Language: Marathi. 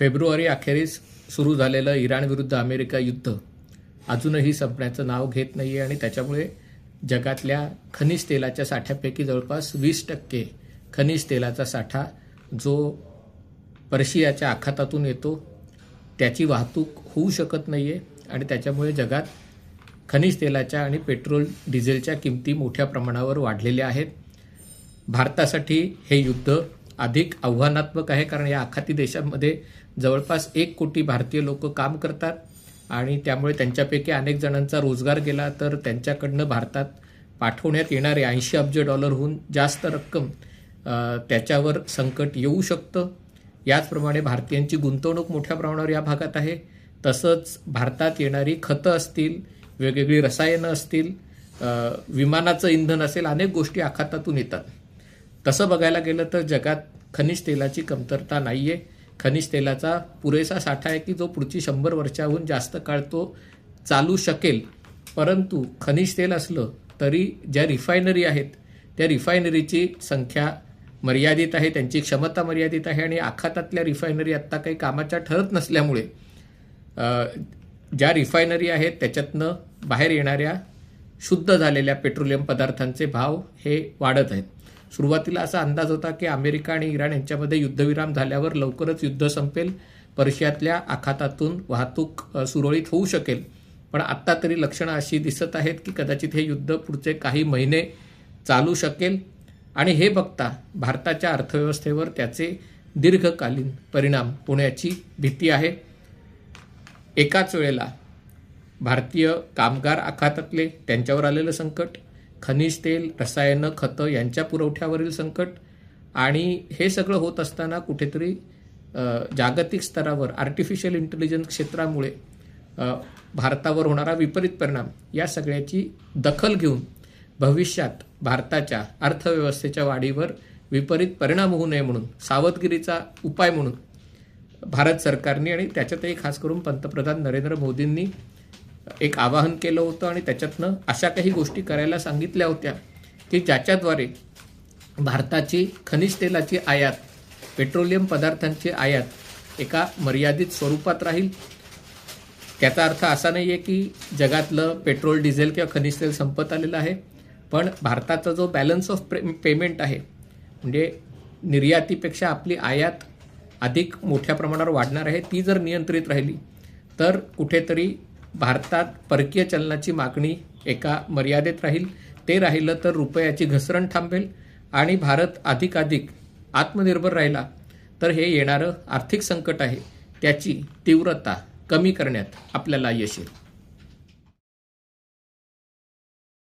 फेब्रुवारी अखेरीस सुरू झालेलं इराणविरुद्ध अमेरिका युद्ध अजूनही संपण्याचं नाव घेत नाही आहे आणि त्याच्यामुळे जगातल्या खनिज तेलाच्या साठ्यापैकी जवळपास 20% खनिज तेलाचा साठा जो पर्शियाच्या आखातातून येतो त्याची वाहतूक होऊ शकत नाही आहे आणि त्याच्यामुळे जगात खनिज तेलाच्या आणि पेट्रोल डिझेलच्या किमती मोठ्या प्रमाणावर वाढलेल्या आहेत. भारतासाठी हे युद्ध अधिक आव्हानात्मक आहे कारण या आखाती देशांमध्ये जवळपास 1 कोटी भारतीय लोक काम करतात आणि त्यामुळे त्यांच्यापैकी अनेक जणांचा रोजगार गेला तर त्यांच्याकडनं भारतात पाठवण्यात येणारे 80 अब्ज डॉलरहून जास्त रक्कम त्याच्यावर संकट येऊ शकतं. याचप्रमाणे भारतीयांची गुंतवणूक मोठ्या प्रमाणावर या भागात आहे. तसंच भारतात येणारी खतं असतील, वेगवेगळी रसायनं असतील, विमानाचं इंधन असेल, अनेक गोष्टी आखातातून येतात. तसं बघायला गेलं तर जगात खनिज तेलाची कमतरता नाही आहे. खनिज तेलाचा पुरेसा साठा आहे की जो पुढची 100 वर्षाहून जास्त काळ तो चालू शकेल. परंतु खनिज तेल असलं तरी ज्या रिफायनरी आहेत त्या रिफायनरीची संख्या मर्यादित आहे, त्यांची क्षमता मर्यादित आहे आणि आखातातल्या रिफायनरी आत्ता काही कामाच्या ठरत नसल्यामुळे ज्या रिफायनरी आहेत त्याच्यातनं बाहेर येणाऱ्या शुद्ध झालेल्या पेट्रोलियम पदार्थांचे भाव हे वाढत आहेत. सुरुवातीला असा अंदाज होता की अमेरिका आणि इराण यांच्यामध्ये युद्धविराम झाल्यावर लवकरच युद्ध संपेल, पर्शियातल्या आखातातून वाहतूक सुरळीत होऊ शकेल. पण आत्ता तरी लक्षणं अशी दिसत आहेत की कदाचित हे युद्ध पुढचे काही महिने चालू शकेल आणि हे बघता भारताच्या अर्थव्यवस्थेवर त्याचे दीर्घकालीन परिणाम होण्याची भीती आहे. एकाच वेळेला भारतीय कामगार आखातातले त्यांच्यावर आलेलं संकट, खनिज तेल, रसायनं, खतं यांच्या पुरवठ्यावरील संकट आणि हे सगळं होत असताना कुठेतरी जागतिक स्तरावर आर्टिफिशियल इंटेलिजन्स क्षेत्रामुळे भारतावर होणारा विपरीत परिणाम या सगळ्याची दखल घेऊन भविष्यात भारताच्या अर्थव्यवस्थेच्या वाढीवर विपरीत परिणाम होऊ नये म्हणून सावधगिरीचा उपाय म्हणून भारत सरकारने आणि त्याच्यातही खास करून पंतप्रधान नरेंद्र मोदींनी एक आवाहन केलं होतं आणि त्याच्यातनं अशा काही गोष्टी करायला सांगितल्या होत्या की ज्याच्याद्वारे भारताची खनिज तेलाची आयात, पेट्रोलियम पदार्थांची आयात एका मर्यादित स्वरूपात राहील. त्याचा अर्थ असा नाही आहे की जगातलं पेट्रोल, डिझेल किंवा खनिज तेल संपत आलेलं आहे, पण भारताचा जो बॅलन्स ऑफ पेमेंट आहे म्हणजे निर्यातीपेक्षा आपली आयात अधिक मोठ्या प्रमाणावर वाढणार आहे, ती जर नियंत्रित राहिली तर कुठेतरी भारतात परकीय चलनाची मागणी एका मर्यादेत राहील. ते राहिलं तर रुपयाची घसरण थांबेल आणि भारत अधिकाधिक आत्मनिर्भर राहिला तर हे येणारं आर्थिक संकट आहे त्याची तीव्रता कमी करण्यात आपल्याला यश येईल.